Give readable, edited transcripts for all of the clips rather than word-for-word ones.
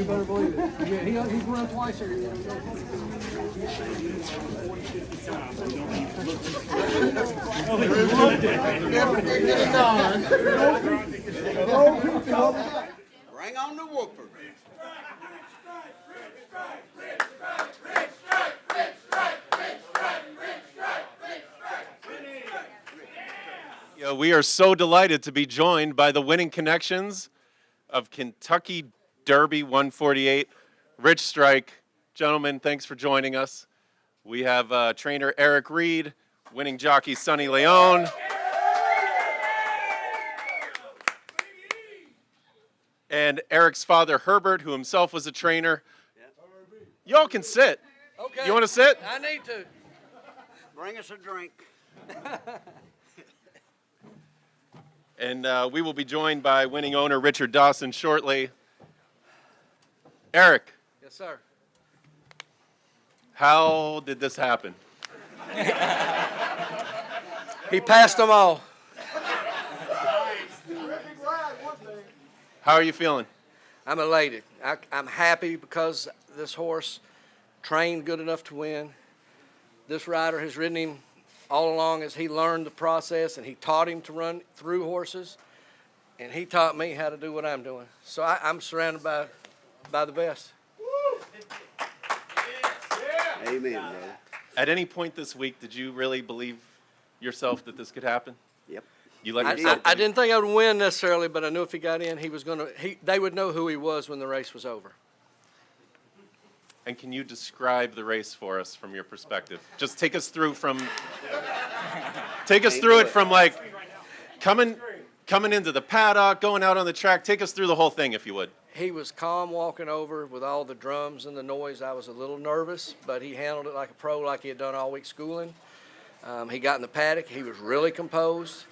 You better believe it. Yeah, he's run twice here. Bring on the whooper. We are so delighted to be joined by the winning connections of Kentucky Derby 148, Rich Strike. Gentlemen, thanks for joining us. We have trainer Eric Reed, winning jockey Sonny Leone, and Eric's father Herbert, who himself was a trainer. Y'all can sit. Okay. You want to sit? I need to. Bring us a drink. And we will be joined by winning owner Richard Dawson shortly. Eric, Yes, sir. how did this happen? He passed them all. How are you feeling? I'm elated. I'm happy because this horse trained good enough to win. This rider has ridden him all along as he learned the process, and he taught him to run through horses, and he taught me how to do what I'm doing. So I'm surrounded by the best. Amen, brother. At any point this week, did you really believe yourself that this could happen? Yep. You let yourself. I didn't think I would win necessarily, but I knew if he got in, they would know who he was when the race was over. And can you describe the race for us from your perspective? Just take us through it from like coming into the paddock, going out on the track. Take us through the whole thing, if you would. He was calm walking over with all the drums and the noise. I was a little nervous, but he handled it like a pro, like he had done all week schooling. He got in the paddock. He was really composed.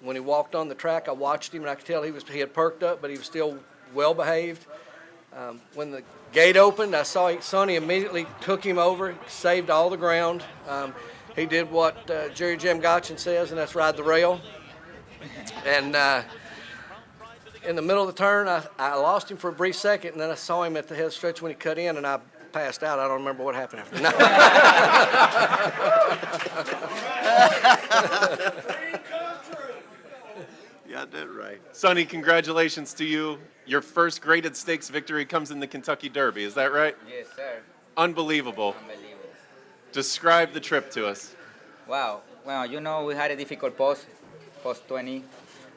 When he walked on the track, I watched him, and I could tell he had perked up, but he was still well behaved. When the gate opened, I saw Sonny immediately took him over, saved all the ground. He did what Jerry Jim Gotchin says, and that's ride the rail. And in the middle of the turn, I lost him for a brief second, and then I saw him at the head stretch when he cut in, and I passed out. I don't remember what happened after that. You got that right. Sonny, congratulations to you. Your first graded stakes victory comes in the Kentucky Derby. Is that right? Yes, sir. Unbelievable. Unbelievable. Describe the trip to us. Wow. Well, we had a difficult post 20,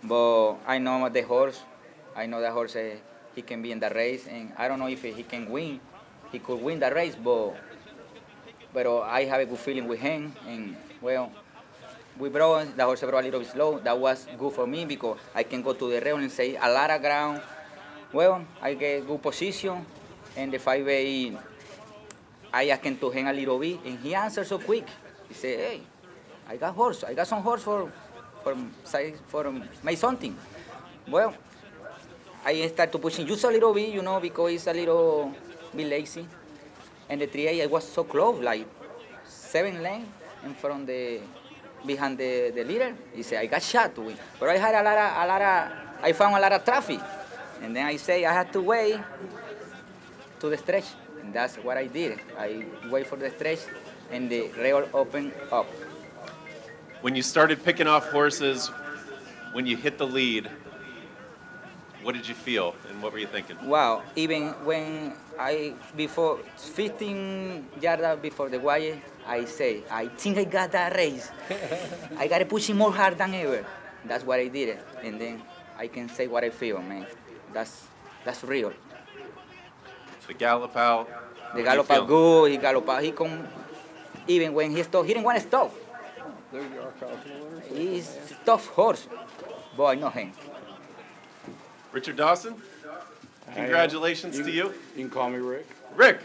but I know the horse. I know the horse, he can be in the race, and I don't know if he can win. He could win the race, but I have a good feeling with him, and well, the horse brought a little bit slow. That was good for me because I can go to the rail and say a lot of ground. Well, I get good position, and the 5A, I asked him to hang a little bit, and he answered so quick. He said, "Hey, I got some horse for make something." Well, I start to pushing just a little bit, because it's a little bit lazy. And the 3A, I was so close, like 7 lengths behind the leader. He said, I got shot to win. But I had I found a lot of traffic. And then I say I had to wait to the stretch. And that's what I did. I wait for the stretch, and the rail opened up. When you started picking off horses, when you hit the lead, what did you feel and what were you thinking? Wow, even when before 15 yards before the wire, I say, I think I got that race. I got to push him more hard than ever. That's what I did. And then I can say what I feel, man. That's real. The gallop out. The gallop out good, he gallop out. He come, even when he stopped, he didn't want to stop. He's a tough horse. Boy, I know him. Richard Dawson, congratulations to you. You can call me Rick. Rick.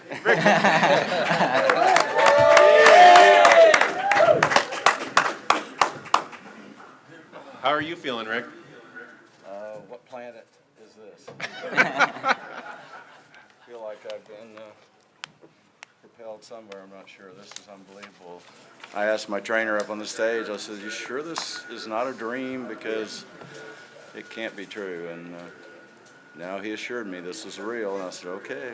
How are you feeling, Rick? What planet is this? I feel like I've been propelled somewhere. I'm not sure. This is unbelievable. I asked my trainer up on the stage, I said, you sure this is not a dream? Because it can't be true. And Now he assured me this is real, and I said, okay.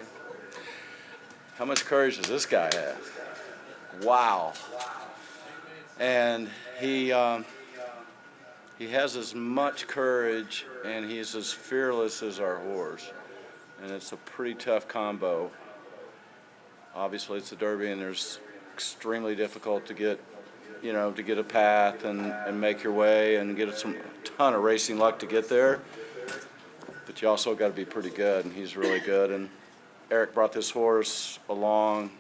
How much courage does this guy have? Wow. And he has as much courage, and he's as fearless as our horse. And it's a pretty tough combo. Obviously, it's a Derby, and there's extremely difficult to get, to get a path and make your way and get a ton of racing luck to get there. But you also got to be pretty good, and he's really good. And Eric brought this horse along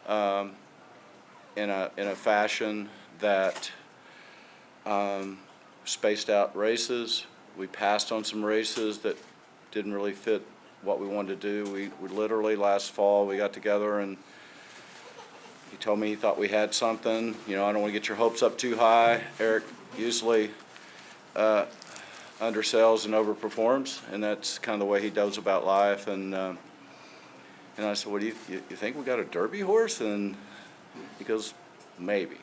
in a fashion that spaced out races. We passed on some races that didn't really fit what we wanted to do. We literally last fall we got together and he told me he thought we had something. I don't want to get your hopes up too high. Eric usually undersells and overperforms, and that's kind of the way he does about life. And I said, "What do you think we got a Derby horse?" And he goes, "Maybe."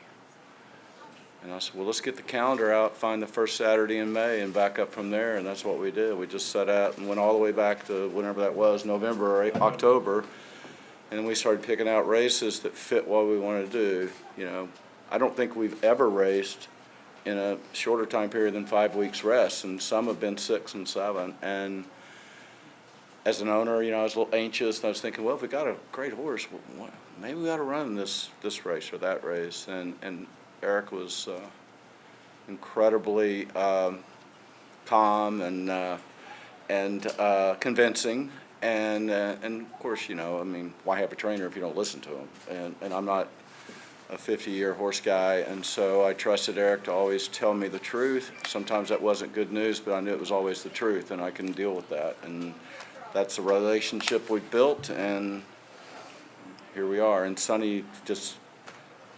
And I said, "Well, let's get the calendar out, find the first Saturday in May, and back up from there." And that's what we did. We just set out and went all the way back to whenever that was, November or October. And then we started picking out races that fit what we wanted to do. I don't think we've ever raced in a shorter time period than 5 weeks rest, and some have been 6 and 7. And as an owner, I was a little anxious, and I was thinking, well, if we got a great horse, maybe we ought to run this race or that race. And Eric was incredibly calm and convincing. And of course, why have a trainer if you don't listen to him? And I'm not a 50-year horse guy, and so I trusted Eric to always tell me the truth. Sometimes that wasn't good news, but I knew it was always the truth, and I can deal with that. And that's the relationship we built, and here we are. And Sonny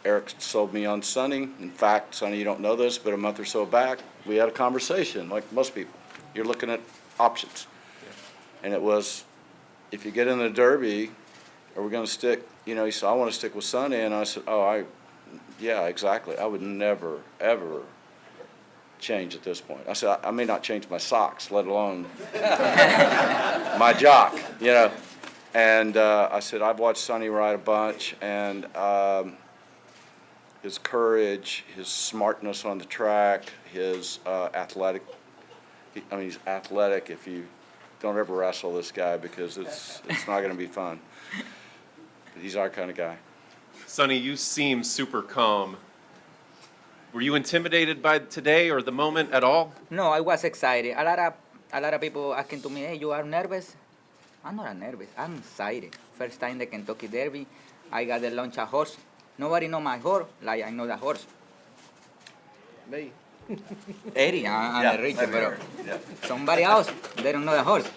Eric sold me on Sonny. In fact, Sonny, you don't know this, but a month or so back, we had a conversation, like most people. You're looking at options. And it was, if you get in the Derby, are we going to stick? He said, I want to stick with Sonny. And I said, yeah, exactly. I would never, ever change at this point. I said, I may not change my socks, let alone my jock, And I said, I've watched Sonny ride a bunch, and his courage, his smartness on the track, his athletic. He's athletic. If you don't ever wrestle this guy, because it's not going to be fun. But he's our kind of guy. Sonny, you seem super calm. Were you intimidated by today or the moment at all? No, I was excited. A lot of people asking to me, "Hey, you are nervous?" I'm not nervous. I'm excited. First time the Kentucky Derby, I got to launch a horse. Nobody know my horse like I know the horse. Me. Eddie, I'm the richer, but somebody else, they don't know the horse.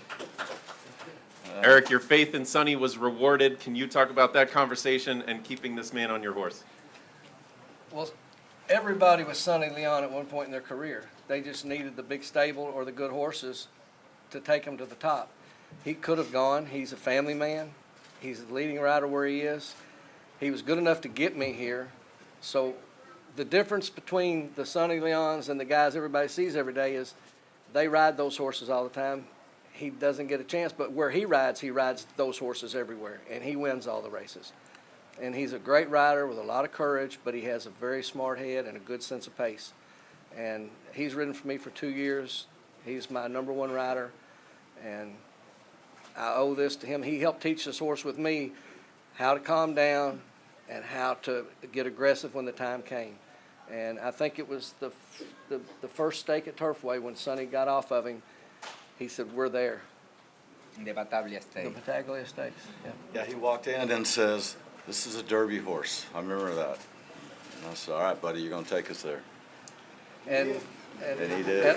Eric, your faith in Sonny was rewarded. Can you talk about that conversation and keeping this man on your horse? Well, everybody was Sonny Leon at one point in their career. They just needed the big stable or the good horses to take them to the top. He could have gone. He's a family man. He's the leading rider where he is. He was good enough to get me here. So the difference between the Sonny Leons and the guys everybody sees every day is they ride those horses all the time. He doesn't get a chance, but where he rides those horses everywhere, and he wins all the races. And he's a great rider with a lot of courage, but he has a very smart head and a good sense of pace. And he's ridden for me for 2 years. He's my #1 rider, and I owe this to him. He helped teach this horse with me how to calm down and how to get aggressive when the time came. And I think it was the first stake at Turfway when Sonny got off of him. He said, "We're there." The Batavia The State. Battaglia Stakes. Yeah. Yeah, he walked in and says, "This is a Derby horse." I remember that. And I said, "All right, buddy, you're going to take us there." And And he did.